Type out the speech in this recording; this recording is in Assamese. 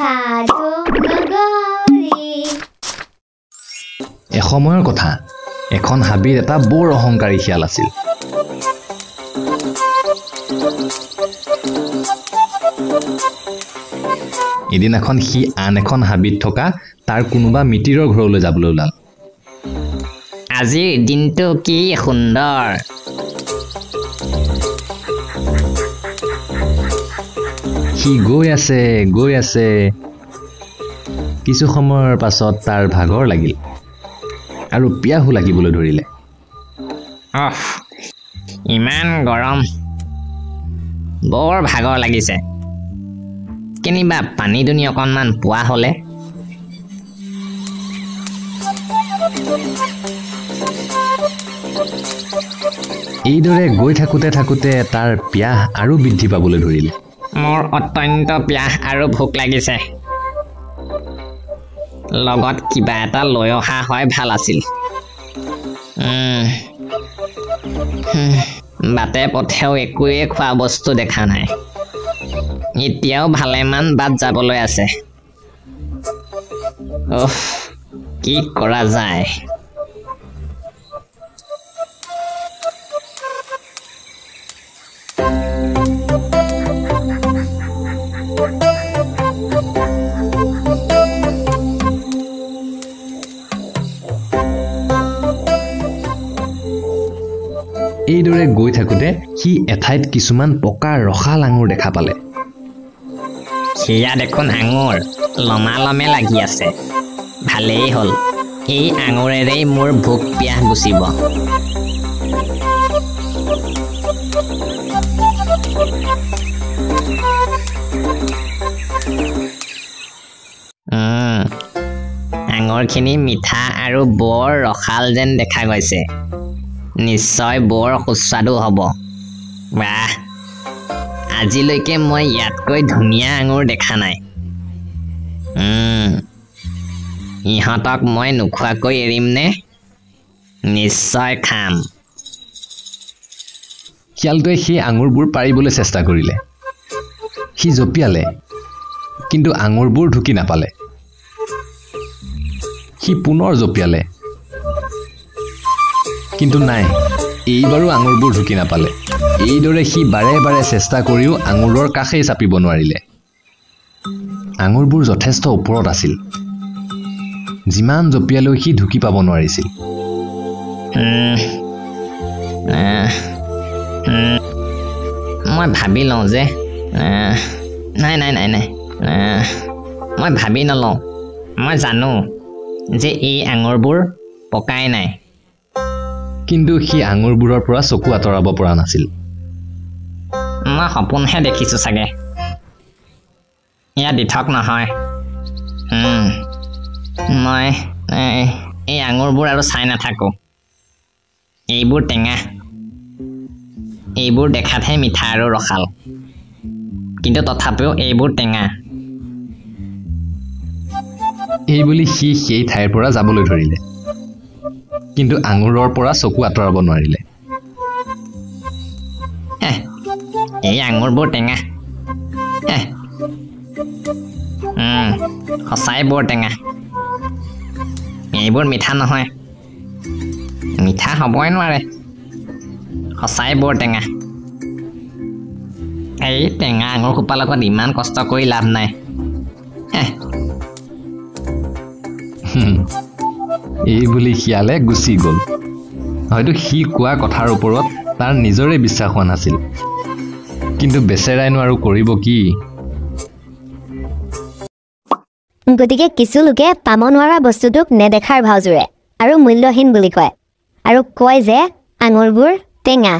সাধু নগৰী এসময়ৰ কথা এখন হাবিৰ এটা বৰ অহংকাৰী শিয়াল আছিল এদিনাখন সি আন এখন হাবিত থকা তাৰ কোনোবা মিতিৰৰ ঘৰলৈ যাবলৈ ওলাল আজিৰ দিনটো কি সুন্দৰ সি গৈ আছে কিছু সময়ৰ পাছত তাৰ ভাগৰ লাগিল আৰু পিয়াহো লাগিবলৈ ধৰিলে ইমান গৰম বৰ ভাগৰ লাগিছে কেনিবা পানী দুনি অকণমান পোৱা হ'লে এইদৰে গৈ থাকোঁতে তাৰ পিয়াহ আৰু বৃদ্ধি পাবলৈ ধৰিলে মোৰ অত্যন্ত পিয়াহ আৰু ভোক লাগিছে লগত কিবা এটা লৈ অহা হয় ভাল আছিল বাটে পথেও একোৱে খোৱা বস্তু দেখা নাই এতিয়াও ভালেমান বাট যাবলৈ আছে কি কৰা যায় এইদৰে গৈ থাকোঁতে সি এঠাইত কিছুমান পকা ৰসাল আঙুৰ দেখা পালে সেয়া দেখোন আঙুৰ লমালমে লাগি আছে ভালেই হ'ল এই আঙুৰেৰেই মোৰ ভোক পিয়াহ গুচিব আঙুৰখিনি মিঠা আৰু বৰ ৰসাল যেন দেখা গৈছে নিশ্চয় বৰ সুস্বাদু হ'ব বাহ আজিলৈকে মই ইয়াতকৈ ধুনীয়া আঙুৰ দেখা নাই ইহঁতক মই নোখোৱাকৈ এৰিমনে নিশ্চয় খাম শিয়ালটোৱে সেই আঙুৰবোৰ পাৰিবলৈ চেষ্টা কৰিলে সি জঁপিয়ালে কিন্তু আঙুৰবোৰ ঢুকি নাপালে সি পুনৰ জঁপিয়ালে কিন্তু নাই এইবাৰো আঙুৰবোৰ ঢুকি নাপালে এইদৰে সি বাৰে বাৰে চেষ্টা কৰিও আঙুৰৰ কাষেই চাপিব নোৱাৰিলে আঙুৰবোৰ যথেষ্ট ওপৰত আছিল যিমান জঁপিয়ালেও সি ঢুকি পাব নোৱাৰিছিল মই ভাবি লওঁ যে নাই মই ভাবি নলওঁ মই জানো যে এই আঙুৰবোৰ পকাই নাই কিন্তু সি আঙুৰবোৰৰ পৰা চকু আঁতৰাব পৰা নাছিল মই সপোনহে দেখিছোঁ চাগে ইয়াত দিঠক নহয় মই এই আঙুৰবোৰ আৰু চাই নাথাকোঁ এইবোৰ টেঙা এইবোৰ দেখাতহে মিঠা আৰু ৰসাল কিন্তু তথাপিও এইবোৰ টেঙা এইবুলি সি সেই ঠাইৰ পৰা যাবলৈ ধৰিলে কিন্তু আঙুৰৰ পৰা চকু আঁতৰাব নোৱাৰিলে এই আঙুৰবোৰ টেঙা সঁচাই বৰ টেঙা এইবোৰ মিঠা নহয় মিঠা হ'বই নোৱাৰে সঁচাই বৰ টেঙা এই টেঙা আঙুৰ খোপাৰ লগত ইমান কষ্ট কৰি লাভ নাই এইবুলি শিয়ালে গুচি গ'ল হয়তো সি কোৱা কথাৰ ওপৰত তাৰ নিজৰে বিশ্বাস হোৱা নাছিল কিন্তু বেচেৰাইনো আৰু কৰিব কি গতিকে কিছু লোকে পাব নোৱাৰা বস্তুটোক নেদেখাৰ ভাওজোৰে আৰু মূল্যহীন বুলি কয় আৰু কয় যে আঙুৰবোৰ টেঙা